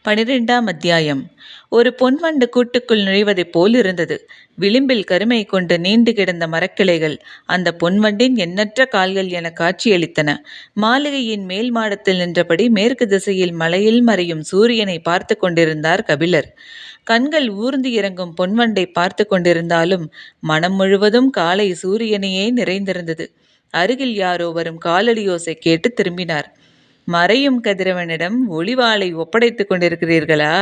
12ஆம் அத்தியாயம். ஒரு பொன்வண்டு கூட்டுக்குள் நுழைவதைப் போல் இருந்தது. விளிம்பில் கருமை கொண்டு நீண்டு கிடந்த மரக்கிளைகள் அந்த பொன்வண்டின் எண்ணற்ற கால்கள் என காட்சியளித்தன. மாளிகையின் மேல் மாடத்தில் நின்றபடி மேற்கு திசையில் மலையில் மறையும் சூரியனை பார்த்து கொண்டிருந்தார் கபிலர். கண்கள் ஊர்ந்து இறங்கும் பொன்வண்டை பார்த்து கொண்டிருந்தாலும் மனம் முழுவதும் காலை சூரியனையே நிறைந்திருந்தது. அருகில் யாரோ வரும் காலடியோசை கேட்டு திரும்பினார். மறையும் கதிரவனிடம் ஒளிவாளை ஒப்படைத்துக் கொண்டிருக்கிறீர்களா?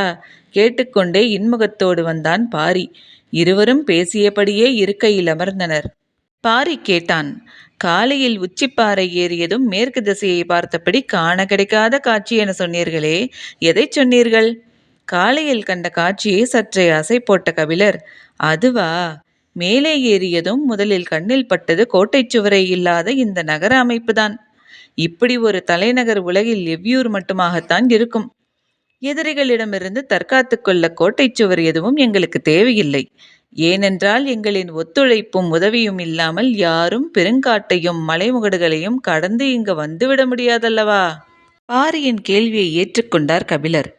கேட்டுக்கொண்டே இன்முகத்தோடு வந்தான் பாரி. இருவரும் பேசியபடியே இருக்கையில் அமர்ந்தனர். பாரி கேட்டான். காலையில் உச்சிப்பாறை ஏறியதும் மேற்கு திசையை பார்த்தபடி காண கிடைக்காத காட்சி என சொன்னீர்களே, எதை சொன்னீர்கள்? காலையில் கண்ட காட்சியை சற்றே அசை போட்ட கபிலர், அதுவா? மேலே ஏறியதும் முதலில் கண்ணில் பட்டது கோட்டை சுவரை இல்லாத இந்த நகர அமைப்புதான். இப்படி ஒரு தலைநகர் உலகில் எவ்வியூர் மட்டுமாகத்தான் இருக்கும். எதிரிகளிடமிருந்து தற்காத்து கொள்ள கோட்டை சுவர் எதுவும் எங்களுக்கு தேவையில்லை. ஏனென்றால் எங்களின் ஒத்துழைப்பும் உதவியும் இல்லாமல் யாரும் பெருங்காட்டையும் மலைமுகடுகளையும் கடந்து இங்கு வந்துவிட முடியாதல்லவா? பாரியின் கேள்வியை ஏற்றுக்கொண்டார் கபிலர்.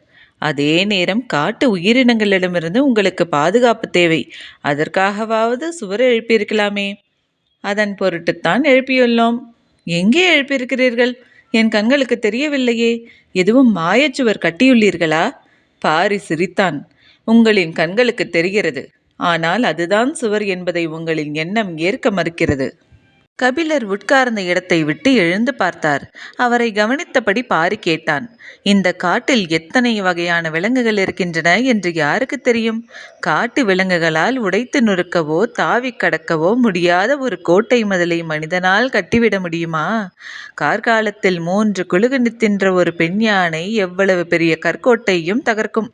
அதே நேரம் காட்டு உயிரினங்களிடமிருந்து உங்களுக்கு பாதுகாப்பு தேவை. அதற்காகவாவது சுவர் எழுப்பியிருக்கலாமே. அதன் பொருட்டுத்தான் எழுப்பியுள்ளோம். எங்கே எழுப்பியிருக்கிறீர்கள்? என் கண்களுக்கு தெரியவில்லையே. எதுவும் மாயச்சுவர் கட்டியுள்ளீர்களா? பாரி சிரித்தான். உங்களின் கண்களுக்கு தெரிகிறது. ஆனால் அதுதான் சுவர் என்பதை உங்களின் எண்ணம் ஏற்க மறுக்கிறது. கபிலர் உட்கார்ந்த இடத்தை விட்டு எழுந்து பார்த்தார். அவரை கவனித்தபடி பாரி கேட்டான். இந்த காட்டில் எத்தனை வகையான விலங்குகள் இருக்கின்றன என்று யாருக்கு தெரியும்? காட்டு விலங்குகளால் உடைத்து நொறுக்கவோ தாவி கடக்கவோ முடியாத ஒரு கோட்டை மதிலை மனிதனால் கட்டிவிட முடியுமா? கார்காலத்தில் 3 குழுகுண்டு தின்ற ஒரு பெண் யானை எவ்வளவு பெரிய கற்கோட்டையும் தகர்க்கும்.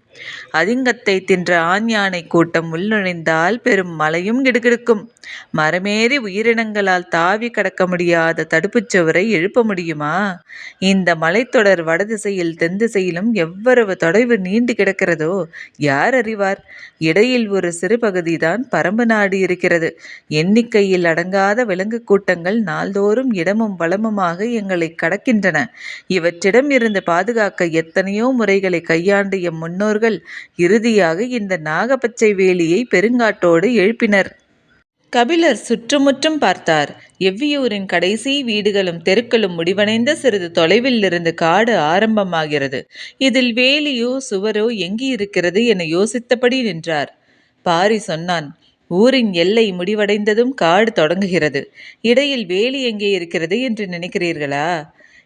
அதிங்கத்தை தின்ற ஆண் யானை கூட்டம் உள்நுழைந்தால் பெரும் மலையும் கிடுகிடுக்கும். மரமேறி உயிரினங்களால் தாவி கடக்க முடியாத தடுப்புச் சுவரை எழுப்ப முடியுமா? இந்த மலைத்தொடர் வடதிசையில் தென் திசையிலும் எவ்வளவு தொலைவு நீண்டு கிடக்கிறதோ யார் அறிவார்? இடையில் ஒரு சிறு பகுதிதான் பரம்பு நாடு இருக்கிறது. எண்ணிக்கையில் அடங்காத விலங்கு கூட்டங்கள் நாள்தோறும் இடமும் வளமுமாக எங்களை கடக்கின்றன. இவற்றிடம் இருந்து பாதுகாக்க எத்தனையோ முறைகளை கையாண்டு எம் முன்னோர்கள் இறுதியாக இந்த நாகப்பச்சை வேலியை பெருங்காட்டோடு எழுப்பினர். கபிலர் சுற்றுமுற்றும் பார்த்தார். எவ்வியூரின் கடைசி வீடுகளும் தெருக்களும் முடிவடைந்த சிறிது தொலைவில் இருந்து காடு ஆரம்பமாகிறது. இதில் வேலியோ சுவரோ எங்கே இருக்கிறது என யோசித்தபடி நின்றார். பாரி சொன்னான். ஊரின் எல்லை முடிவடைந்ததும் காடு தொடங்குகிறது. இடையில் வேலி எங்கே இருக்கிறது என்று நினைக்கிறீர்களா?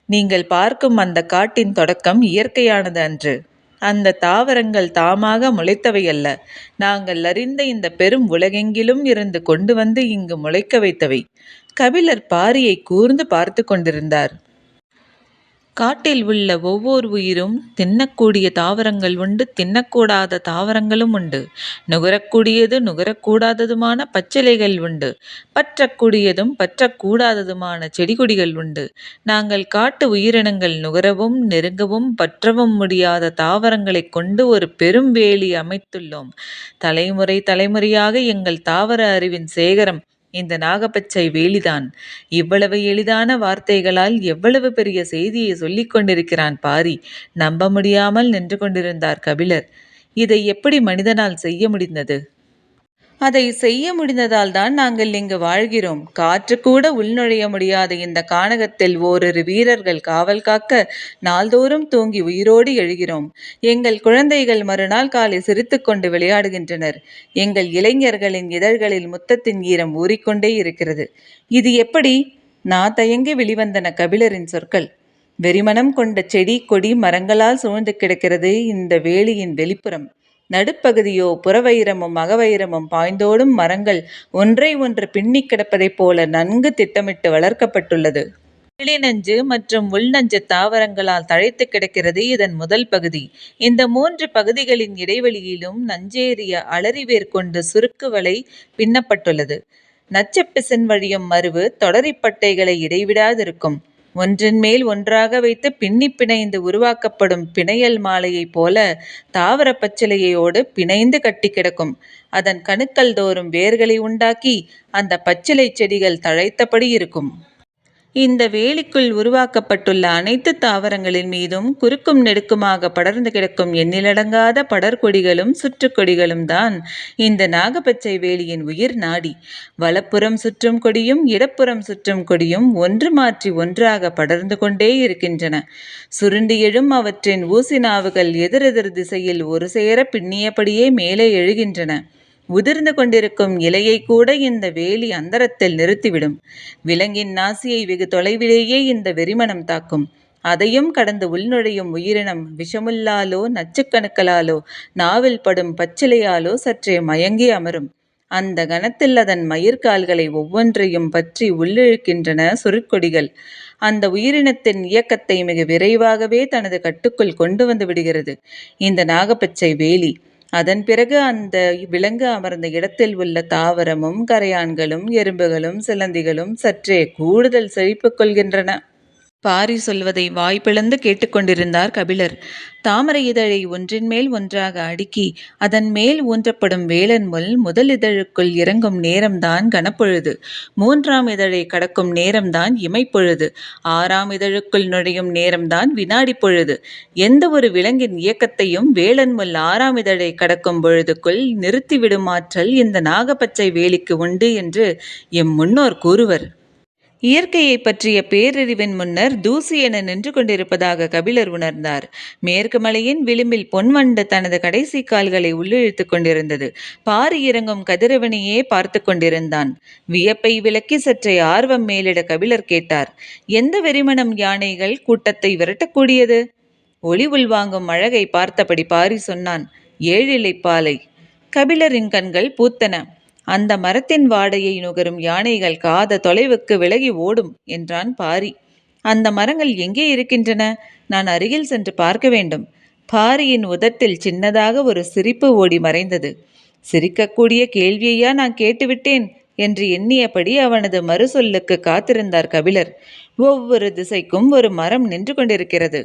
நீங்கள் பார்க்கும் அந்த காட்டின் தொடக்கம் இயற்கையானது அன்று. அந்த தாவரங்கள் தாமாக முளைத்தவை அல்ல. நாங்கள் அறிந்த இந்த பெரும் உலகெங்கிலும் இருந்து கொண்டு வந்து இங்கு முளைக்க வைத்தவை. கபிலர் பாரியை கூர்ந்து பார்த்து கொண்டிருந்தார். காட்டில் உள்ள ஒவ்வொரு உயிரும் தின்னக்கூடிய தாவரங்கள் உண்டு, தின்னக்கூடாத தாவரங்களும் உண்டு. நுகரக்கூடியது நுகரக்கூடாததுமான பச்சிலைகள் உண்டு. பற்றக்கூடியதும் பற்றக்கூடாததுமான செடி கொடிகள் உண்டு. நாங்கள் காட்டு உயிரினங்கள் நுகரவும் நெருங்கவும் பற்றவும் முடியாத தாவரங்களை கொண்டு ஒரு பெரும் வேலி அமைத்துள்ளோம். தலைமுறை தலைமுறையாக எங்கள் தாவர அறிவின் சேகரம் இந்த நாகப்பச்சை வேலிதான். இவ்வளவு எளிதான வார்த்தைகளால் எவ்வளவு பெரிய செய்தியை சொல்லிக் கொண்டிருக்கிறான் பாரி. நம்ப முடியாமல் நின்று கொண்டிருந்தார் கபிலர். இதை எப்படி மனிதனால் செய்ய முடிந்தது? அதை செய்ய முடிந்ததால் தான் நாங்கள் இங்கு வாழ்கிறோம். காற்று கூட உள்நுழைய முடியாத இந்த கானகத்தில் ஓரிரு வீரர்கள் காவல் காக்க நாள்தோறும் தூங்கி உயிரோடு எழுகிறோம். எங்கள் குழந்தைகள் மறுநாள் காலை சிரித்து கொண்டு விளையாடுகின்றனர். எங்கள் இளைஞர்களின் இதழ்களில் முத்தத்தின் ஈரம் ஊறிக்கொண்டே இருக்கிறது. இது எப்படி? நான் தயங்கி வெளிவந்தன கபிலரின் சொற்கள். வெறிமனம் கொண்ட செடி கொடி மரங்களால் சூழ்ந்து கிடக்கிறது இந்த வேலியின் வெளிப்புறம். நடுப்பகுதியோ புறவைரமும் அகவைரமும் பாய்ந்தோடும் மரங்கள் ஒன்றை ஒன்று பின்னி கிடப்பதைப் போல நன்கு திட்டமிட்டு வளர்க்கப்பட்டுள்ளது. வெளிநஞ்சு மற்றும் உள்நஞ்சு தாவரங்களால் தழைத்து கிடக்கிறது இதன் முதல் பகுதி. இந்த 3 பகுதிகளின் இடைவெளியிலும் நஞ்சேறிய அலறிவேர் கொண்டு சுருக்கு வலை பின்னப்பட்டுள்ளது. நச்சுப்பிசின் வழியும் மருவு தொடரிப்பட்டைகளை இடைவிடாதிருக்கும். ஒன்றின் மேல் ஒன்றாக வைத்து பின்னி பிணைந்து உருவாக்கப்படும் பிணையல் மாலையைப் போல தாவர பச்சிலையோடு பிணைந்து கட்டி கிடக்கும். அதன் கணுக்கள் தோறும் வேர்களை உண்டாக்கி அந்த பச்சிலை செடிகள் தழைத்தபடி இருக்கும். இந்த வேலிக்குள் உருவாக்கப்பட்டுள்ள அனைத்து தாவரங்களின் மீதும் குறுக்கும் நெடுக்குமாக படர்ந்து கிடக்கும் எண்ணிலடங்காத படர்கொடிகளும் சுற்றுக்கொடிகளும் தான் இந்த நாகப்பச்சை வேலியின் உயிர் நாடி. வலப்புறம் சுற்றும் கொடியும் இடப்புறம் சுற்றும் கொடியும் ஒன்று மாற்றி ஒன்றாக படர்ந்து கொண்டே இருக்கின்றன. சுருண்டி எழும் அவற்றின் ஊசி நாவுகள் எதிரெதிர் திசையில் ஒரு சேர பின்னியபடியே மேலே எழுகின்றன. உதிர்ந்து கொண்டிருக்கும் இலையை கூட இந்த வேலி அந்தரத்தில் நிறுத்திவிடும். விலங்கின் நாசியை வெகு தொலைவிலேயே இந்த வெறிமணம் தாக்கும். அதையும் கடந்து உள்நுழையும் உயிரினம் விஷமுள்ளாலோ நச்சுக்கணுக்களாலோ நாவில் படும் பச்சிலையாலோ சற்றே மயங்கி அமரும். அந்த கணத்தில் அதன் மயிர்கால்களை ஒவ்வொன்றையும் பற்றி உள்ளிழுக்கின்றன சுருட்கொடிகள். அந்த உயிரினத்தின் இயக்கத்தை மிக விரைவாகவே தனது கட்டுக்குள் கொண்டு வந்து விடுகிறது இந்த நாகப்பச்சை வேலி. அதன் பிறகு அந்த விலங்கு அமர்ந்த இடத்தில் உள்ள தாவரமும் கரையான்களும் எறும்புகளும் சிலந்திகளும் சற்றே கூடுதல் செழிப்பு கொள்கின்றன. பாரி சொல்வதை வாய்ப்பிழந்து கேட்டுக்கொண்டிருந்தார் கபிலர். தாமரை இதழை ஒன்றின் மேல் ஒன்றாக அடுக்கி அதன் மேல் ஊன்றப்படும் வேலன் முள் முதல் இதழுக்குள் இறங்கும் நேரம்தான் கனப்பொழுது. 3ஆம் இதழை கடக்கும் நேரம்தான் இமைப்பொழுது. 6ஆம் இதழுக்குள் நுழையும் நேரம்தான் வினாடி பொழுது. எந்த ஒரு விலங்கின் இயக்கத்தையும் வேலன் முள் 6ஆம் இதழை கடக்கும் பொழுதுக்குள் நிறுத்திவிடும் ஆற்றல் இந்த நாகப்பச்சை வேலிக்கு உண்டு என்று எம் முன்னோர் கூறுவர். இயற்கையை பற்றிய பேரறிவின் முன்னர் தூசி என நின்று கொண்டிருப்பதாக கபிலர் உணர்ந்தார். மேற்கு மலையின் விளிம்பில் பொன்வண்டு தனது கடைசி கால்களை உள்ளிழுத்து கொண்டிருந்தது. பாரி இறங்கும் கதிரவனையே பார்த்து கொண்டிருந்தான். வியப்பை விலக்கி சற்றே ஆர்வம் மேலிட கபிலர் கேட்டார், எந்த வெறிமணம் யானைகள் கூட்டத்தை விரட்டக்கூடியது? ஒளி உள்வாங்கும் அழகை பார்த்தபடி பாரி சொன்னான், ஏழிலைப்பாலை. கபிலரின் கண்கள் பூத்தன. அந்த மரத்தின் வாடையை நுகரும் யானைகள் காத தொலைவுக்கு விலகி ஓடும் என்றான் பாரி. அந்த மரங்கள் எங்கே இருக்கின்றன? நான் அருகில் சென்று பார்க்க வேண்டும். பாரியின் உதட்டில் சின்னதாக ஒரு சிரிப்பு ஓடி மறைந்தது. சிரிக்கக்கூடிய கேள்வியையா நான் கேட்டுவிட்டேன் என்று எண்ணியபடி அவனது மறுசொல்லுக்கு காத்திருந்தார் கபிலர். ஒவ்வொரு திசைக்கும் ஒரு மரம் நின்று கொண்டிருக்கிறது.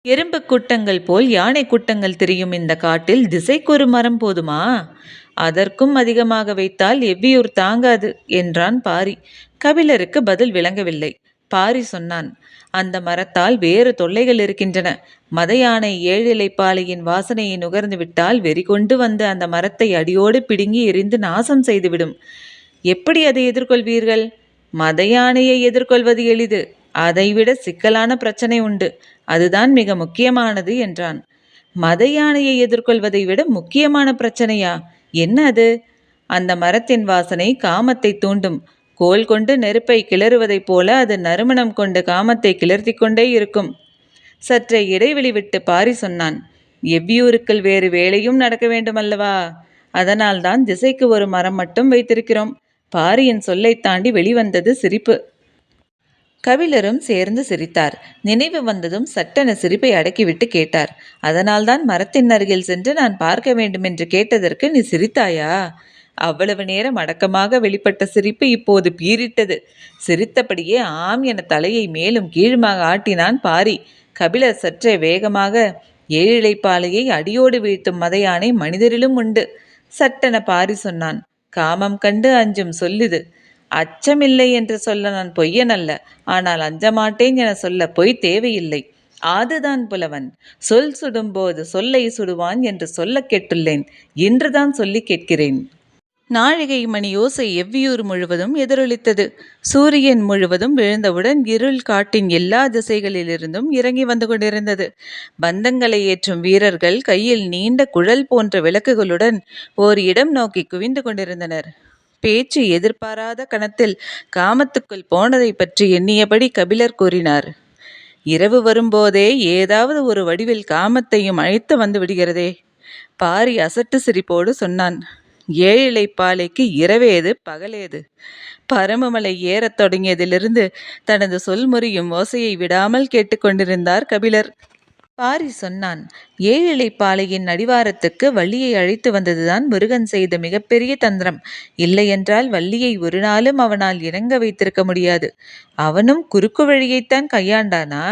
எறும்பு கூட்டங்கள் போல் யானை கூட்டங்கள் தெரியும் இந்த காட்டில் திசைக்கு ஒரு மரம் போதுமா? அதற்கும் அதிகமாக வைத்தால் எவ்வியூர் தாங்காது என்றான் பாரி. கபிலருக்கு பதில் விளங்கவில்லை. பாரி சொன்னான், அந்த மரத்தால் வேறு தொல்லைகள் இருக்கின்றன. மத யானை ஏழிலைப்பாலையின் வாசனையை நுகர்ந்து விட்டால் வெறி கொண்டு வந்து அந்த மரத்தை அடியோடு பிடுங்கி எரிந்து நாசம் செய்துவிடும். எப்படி அதை எதிர்கொள்வீர்கள்? மத யானையை எதிர்கொள்வது எளிது. அதைவிட சிக்கலான பிரச்சனை உண்டு. அதுதான் மிக முக்கியமானது என்றான். மத யானையை எதிர்கொள்வதை விட முக்கியமான பிரச்சனையா? என்ன அது? அந்த மரத்தின் வாசனை காமத்தை தூண்டும். கோல் கொண்டு நெருப்பை கிளறுவதைப் போல அது நறுமணம் கொண்டு காமத்தை கிளர்த்தி கொண்டே இருக்கும். சற்றே இடைவெளி விட்டு பாரி சொன்னான், எவ்வியூருக்குள் வேறு வேலையும் நடக்க வேண்டுமல்லவா? அதனால்தான் திசைக்கு ஒரு மரம் மட்டும் வைத்திருக்கிறோம். பாரியின் சொல்லை தாண்டி வெளிவந்தது சிரிப்பு. கபிலரும் சேர்ந்து சிரித்தார். நினைவு வந்ததும் சட்டென சிரிப்பை அடக்கிவிட்டு கேட்டார், அதனால்தான் மரத்தின் அருகில் சென்று நான் பார்க்க வேண்டும் என்று கேட்டதற்கு நீ சிரித்தாயா? அவ்வளவு நேரம் அடக்கமாக வெளிப்பட்ட சிரிப்பு இப்போது பீரிட்டது. சிரித்தபடியே ஆம் என தலையை மேலும் கீழுமாக ஆட்டினான் பாரி. கபிலர் சற்றே வேகமாக, ஏழிலைப்பாலையை அடியோடு வீழ்த்தும் மத யானை மனிதரிலும் உண்டு. சட்டென பாரி சொன்னான், காமம் கண்டு அஞ்சும் சொல்லிது. அச்சமில்லை என்று சொல்ல நான் பொய்யன் அல்ல. ஆனால் அஞ்சமாட்டேன் என சொல்ல பொய் தேவையில்லை. அதுதான் புலவன். சொல் சுடும்போது சொல்லை சுடுவான் என்று சொல்ல கேட்டுள்ளேன். இன்றுதான் சொல்லி கேட்கிறேன். நாழிகை மணி யோசை எவ்வியூர் முழுவதும் எதிரொலித்தது. சூரியன் முழுவதும் விழுந்தவுடன் இருள் காட்டின் எல்லா திசைகளிலிருந்தும் இறங்கி வந்து கொண்டிருந்தது. பந்தங்களை ஏற்றும் வீரர்கள் கையில் நீண்ட குழல் போன்ற விளக்குகளுடன் ஓர் இடம் நோக்கி குவிந்து கொண்டிருந்தனர். பேச்சு எதிர்பாராத கணத்தில் காமத்துக்குள் போனதை பற்றி எண்ணியபடி கபிலர் கூறினார், இரவு வரும்போதே ஏதாவது ஒரு வடிவில் காமத்தையும் அழைத்து வந்து விடுகிறதே. பாரி அசட்டு சிரிப்போடு சொன்னான், ஏழிலைப்பாலைக்கு இரவேது பகலேது? பரமமலை ஏறத் தொடங்கியதிலிருந்து தனது சொல்முறியும் ஓசையை விடாமல் கேட்டுக்கொண்டிருந்தார் கபிலர். பாரி சொன்னான், ஏழிலைப்பாலையின் அடிவாரத்துக்கு வள்ளியை அழைத்து வந்ததுதான் முருகன் செய்த மிகப்பெரிய தந்திரம். இல்லையென்றால் வள்ளியை ஒரு நாளும் அவனால் இணங்க வைத்திருக்க முடியாது. அவனும் குறுக்கு வழியைத்தான் கையாண்டானா?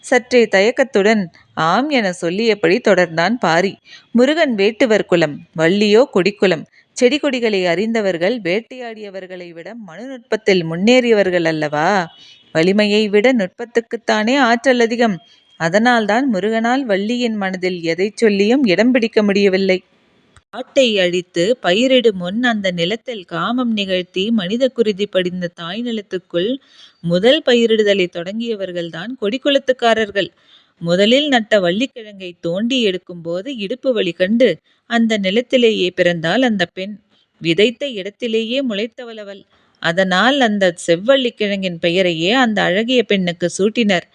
சற்றே தயக்கத்துடன் ஆம் என சொல்லியபடி தொடர்ந்தான் பாரி. முருகன் வேட்டுவர் குலம், வள்ளியோ கொடிக்குலம். செடி கொடிகளை அறிந்தவர்கள் வேட்டையாடியவர்களை விட மனுநுட்பத்தில் முன்னேறியவர்கள் அல்லவா? வலிமையை விட நுட்பத்துக்குத்தானே ஆற்றல் அதிகம். அதனால்தான் முருகனால் வள்ளியின் மனதில் எதைச் சொல்லியும் இடம் பிடிக்க முடியவில்லை. காட்டை அழித்து பயிரிடும் முன் அந்த நிலத்தில் காமம் நிகழ்த்தி மனித குருதி படிந்த தாய் நிலத்துக்குள் முதல் பயிரிடுதலை தொடங்கியவர்கள்தான் கொடிக்குளத்துக்காரர்கள். முதலில் நட்ட வள்ளிக்கிழங்கை தோண்டி எடுக்கும் போது இடுப்பு வலி கண்டு அந்த நிலத்திலேயே பிறந்தாள் அந்த பெண். விதைத்த இடத்திலேயே முளைத்தவள் அவள். அதனால் அந்த செவ்வள்ளிக்கிழங்கின் பெயரையே அந்த அழகிய பெண்ணுக்கு சூட்டினர்.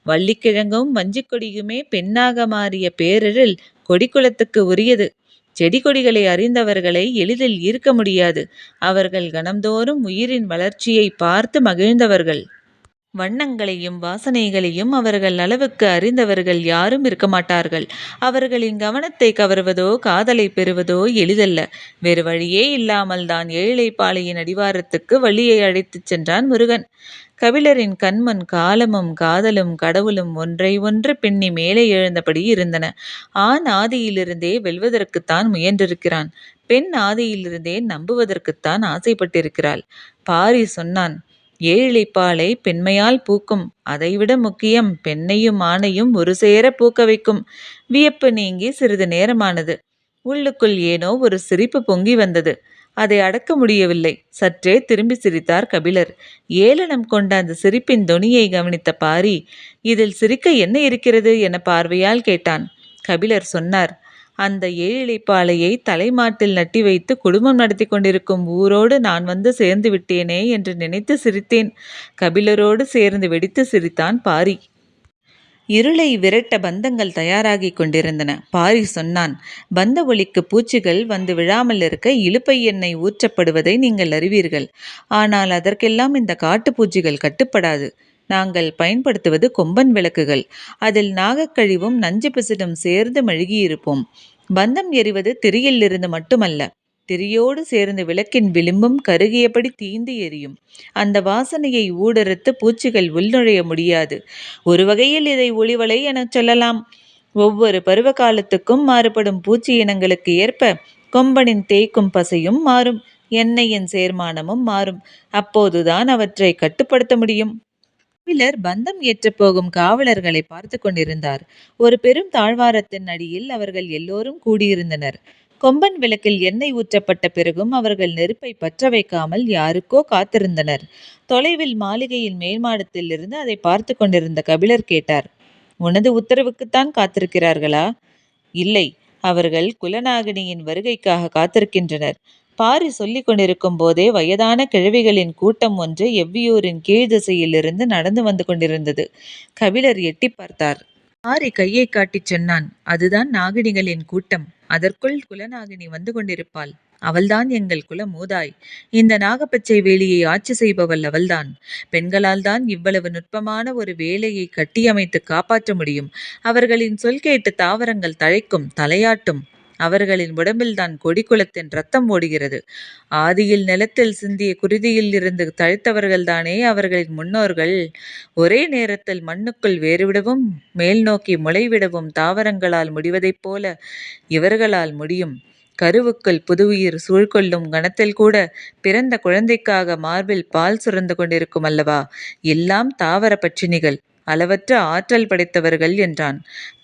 வள்ளிக்கிழங்கும் வஞ்சிக்கொடியுமே பெண்ணாக மாறிய பேரரில் கொடிக்குளத்துக்கு உரியது. செடி கொடிகளை அறிந்தவர்களை எளிதில் ஈர்க்க முடியாது. அவர்கள் கணம்தோறும் உயிரின் வளர்ச்சியை பார்த்து மகிழ்ந்தவர்கள். வண்ணங்களையும் வாசனைகளையும் அவர்கள் அளவுக்கு அறிந்தவர்கள் யாரும் இருக்க மாட்டார்கள். அவர்களின் கவனத்தை கவர்வதோ காதலை பெறுவதோ எளிதல்ல. வேறு வழியே இல்லாமல் தான் ஏழைப்பாளையின் அடிவாரத்துக்கு வள்ளியை அழைத்துச் சென்றான் முருகன். கபிலரின் கண்முன் காலமும் காதலும் கடவுளும் ஒன்றை ஒன்று பின்னி மேலே எழுந்தபடி இருந்தன. ஆண் ஆதியிலிருந்தே வெல்வதற்குத்தான் முயன்றிருக்கிறான். பெண் ஆதியிலிருந்தே நம்புவதற்குத்தான் ஆசைப்பட்டிருக்கிறாள். பாரி சொன்னான், ஏழிழைப்பாலை பெண்மையால் பூக்கும். அதைவிட முக்கியம், பெண்ணையும் ஆணையும் ஒரு சேர பூக்க வைக்கும். வியப்பு நீங்கி சிறிது நேரமானது. உள்ளுக்குள் ஏனோ ஒரு சிரிப்பு பொங்கி வந்தது. அதை அடக்க முடியவில்லை. சற்றே திரும்பி சிரித்தார் கபிலர். ஏளனம் கொண்ட அந்த சிரிப்பின் தொனியை கவனித்த பாரி, இதில் சிரிக்க என்ன இருக்கிறது என பார்வையால் கேட்டான். கபிலர் சொன்னார், அந்த ஏழிழைப்பாலையை தலைமாட்டில் நட்டி வைத்து குடும்பம் நடத்தி கொண்டிருக்கும் ஊரோடு நான் வந்து சேர்ந்து விட்டேனே என்று நினைத்து சிரித்தேன். கபிலரோடு சேர்ந்து வெடித்து சிரித்தான் பாரி. இருளை விரட்ட பந்தங்கள் தயாராகி கொண்டிருந்தன. பாரி சொன்னான், பந்த ஒளிக்கு பூச்சிகள் வந்து விழாமல் இருக்க இலுப்பை எண்ணெய் ஊற்றப்படுவதை நீங்கள் அறிவீர்கள். ஆனால் அதற்கெல்லாம் இந்த காட்டுப்பூச்சிகள் கட்டுப்படாது. நாங்கள் பயன்படுத்துவது கொம்பன் விளக்குகள். அதில் நாகக்கழிவும் நஞ்சு பிசிடும் சேர்ந்து மெழுகியிருப்போம். பந்தம் எரிவது திரியில் இருந்து மட்டுமல்ல, திரியோடு சேர்ந்து விளக்கின் விளிம்பும் கருகியபடி தீந்து எரியும். அந்த வாசனையை ஊடறுத்து பூச்சிகள் உள்நுழைய முடியாது. ஒரு வகையில் இதை ஒளிவலை எனச் சொல்லலாம். ஒவ்வொரு பருவ காலத்துக்கும் மாறுபடும் பூச்சி இனங்களுக்கு ஏற்ப கொம்பனின் தேய்க்கும் பசையும் மாறும், எண்ணெயின் சேர்மானமும் மாறும். அப்போதுதான் அவற்றை கட்டுப்படுத்த முடியும். கபிலர் பந்தம் ஏற்றப் போகும் காவலர்களை பார்த்து கொண்டிருந்தார். ஒரு பெரும் தாழ்வாரத்தின் அடியில் அவர்கள் எல்லோரும் கூடியிருந்தனர். கொம்பன் விளக்கில் எண்ணெய் ஊற்றப்பட்ட பிறகும் அவர்கள் நெருப்பை பற்ற வைக்காமல் யாருக்கோ காத்திருந்தனர். தொலைவில் மாளிகையின் மேல்மாடத்தில் இருந்து அதை பார்த்து கொண்டிருந்த கபிலர் கேட்டார், உனது உத்தரவுக்குத்தான் காத்திருக்கிறார்களா? இல்லை, அவர்கள் குலநாகினியின் வருகைக்காக காத்திருக்கின்றனர். பாரி சொல்லிக் கொண்டிருக்கும் போதே வயதான கிழவிகளின் கூட்டம் ஒன்று எவ்வியூரின் கீழ் திசையிலிருந்து நடந்து வந்து கொண்டிருந்தது. கபிலர் எட்டி பார்த்தார். பாரி கையை காட்டிச் சொன்னான், அதுதான் நாகினிகளின் கூட்டம். அதற்குள் குலநாகினி வந்து கொண்டிருப்பாள். அவள்தான் எங்கள் குல மூதாய். இந்த நாகப்பச்சை வேலியை ஆட்சி செய்பவள் அவள்தான். பெண்களால் தான் இவ்வளவு நுட்பமான ஒரு வேலையை கட்டியமைத்து காப்பாற்ற முடியும். அவர்களின் சொல் கேட்டு தாவரங்கள் தழைக்கும், தலையாட்டும். அவர்களின் உடம்பில்தான் கொடிக்குளத்தின் ரத்தம் ஓடுகிறது. ஆதியில் நிலத்தில் சிந்திய குருதியில் இருந்து தழைத்தவர்கள்தானே அவர்களின் முன்னோர்கள். ஒரே நேரத்தில் மண்ணுக்குள் வேறுவிடவும் மேல் நோக்கி முளைவிடவும் தாவரங்களால் முடிவதைப் போல இவர்களால் முடியும். கருவுக்குள் புதுவுயிர் சூழ்கொள்ளும் கணத்தில் கூட பிறந்த குழந்தைக்காக மார்பில் பால் சுரந்து கொண்டிருக்கும் அல்லவா? எல்லாம் தாவர பட்சினிகள், அளவற்ற ஆற்றல் படைத்தவர்கள் என்றான்.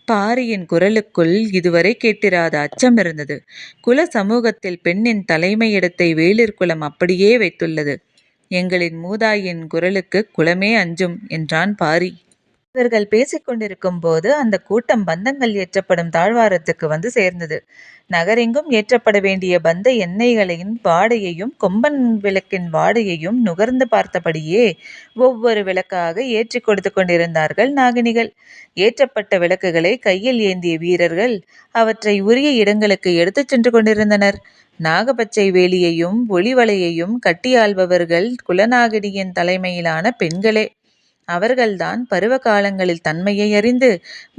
பாரியின் குரலுக்குள் இதுவரை கேட்டிராத அச்சம் இருந்தது. குல சமூகத்தில் பெண்ணின் தலைமையிடத்தை வேளிர் குலம் அப்படியே வைத்துள்ளது. எங்களின் மூதாயின் குரலுக்கு குலமே அஞ்சும் என்றான் பாரி. இவர்கள் பேசிக்கொண்டிருக்கும் போது அந்த கூட்டம் பந்தங்கள் ஏற்றப்படும் தாழ்வாரத்துக்கு வந்து சேர்ந்தது. நகரெங்கும் ஏற்றப்பட வேண்டிய பந்த எண்ணெய்களின் வாடையையும் கொம்பன் விளக்கின் வாடையையும் நுகர்ந்து பார்த்தபடியே ஒவ்வொரு விளக்காக ஏற்றி கொடுத்து கொண்டிருந்தார்கள் நாகினிகள். ஏற்றப்பட்ட விளக்குகளை கையில் ஏந்திய வீரர்கள் அவற்றை உரிய இடங்களுக்கு எடுத்துச் சென்று கொண்டிருந்தனர். நாகப்பச்சை வேலியையும் ஒளிவலையையும் கட்டியாள்பவர்கள் குலநாகினியின் தலைமையிலான பெண்களே. அவர்கள்தான் பருவ காலங்களில் தன்மையை அறிந்து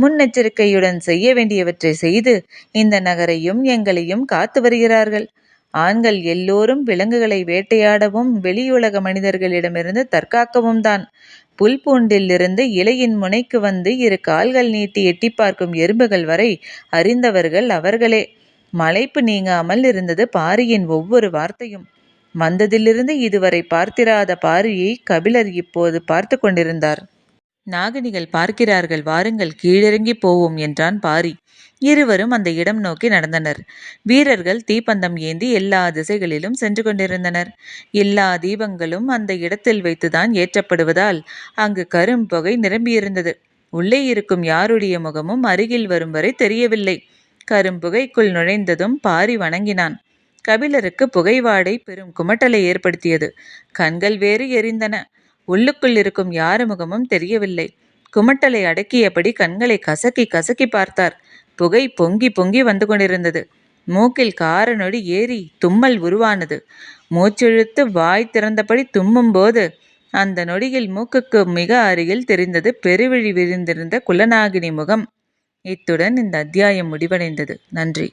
முன்னெச்சரிக்கையுடன் செய்ய வேண்டியவற்றை செய்து இந்த நகரையும் எங்களையும் காத்து வருகிறார்கள். ஆண்கள் எல்லோரும் விலங்குகளை வேட்டையாடவும் வெளியுலக மனிதர்களிடமிருந்து தற்காக்கவும் தான். புல் பூண்டிலிருந்து இலையின் முனைக்கு வந்து இரு கால்கள் நீட்டி எட்டி பார்க்கும் எறும்புகள் வரை அறிந்தவர்கள் அவர்களே. மலைப்பு நீங்காமல் இருந்தது பாரியின் ஒவ்வொரு வார்த்தையும். வந்ததிலிருந்து இதுவரை பார்த்திராத பாரியை கபிலர் இப்போது பார்த்து கொண்டிருந்தார். நாகினிகள் பார்க்கிறார்கள், வாருங்கள், கீழிறங்கி போவோம் என்றான் பாரி. இருவரும் அந்த இடம் நோக்கி நடந்தனர். வீரர்கள் தீப்பந்தம் ஏந்தி எல்லா திசைகளிலும் சென்று கொண்டிருந்தனர். எல்லா தீபங்களும் அந்த இடத்தில் வைத்துதான் ஏற்றப்படுவதால் அங்கு கரும்புகை நிரம்பியிருந்தது. உள்ளே இருக்கும் யாருடைய முகமும் அருகில் வரும் வரை தெரியவில்லை. கரும்புகைக்குள் நுழைந்ததும் பாரி வணங்கினான். கபிலருக்கு புகைவாடை பெரும் குமட்டலை ஏற்படுத்தியது. கண்கள் வேறு எரிந்தன. உள்ளுக்குள் இருக்கும் யாரு முகமும் தெரியவில்லை. குமட்டலை அடக்கியபடி கண்களை கசக்கி கசக்கி பார்த்தார். புகை பொங்கி பொங்கி வந்து கொண்டிருந்தது. மூக்கில் கார நொடி ஏறி தும்மல் உருவானது. மூச்சிழுத்து வாய் திறந்தபடி தும்மும் போது அந்த நொடியில் மூக்குக்கு மிக அருகில் தெரிந்தது பெருவிழி விரிந்திருந்த குலநாகினி முகம். இத்துடன் இந்த அத்தியாயம் முடிவடைந்தது. நன்றி.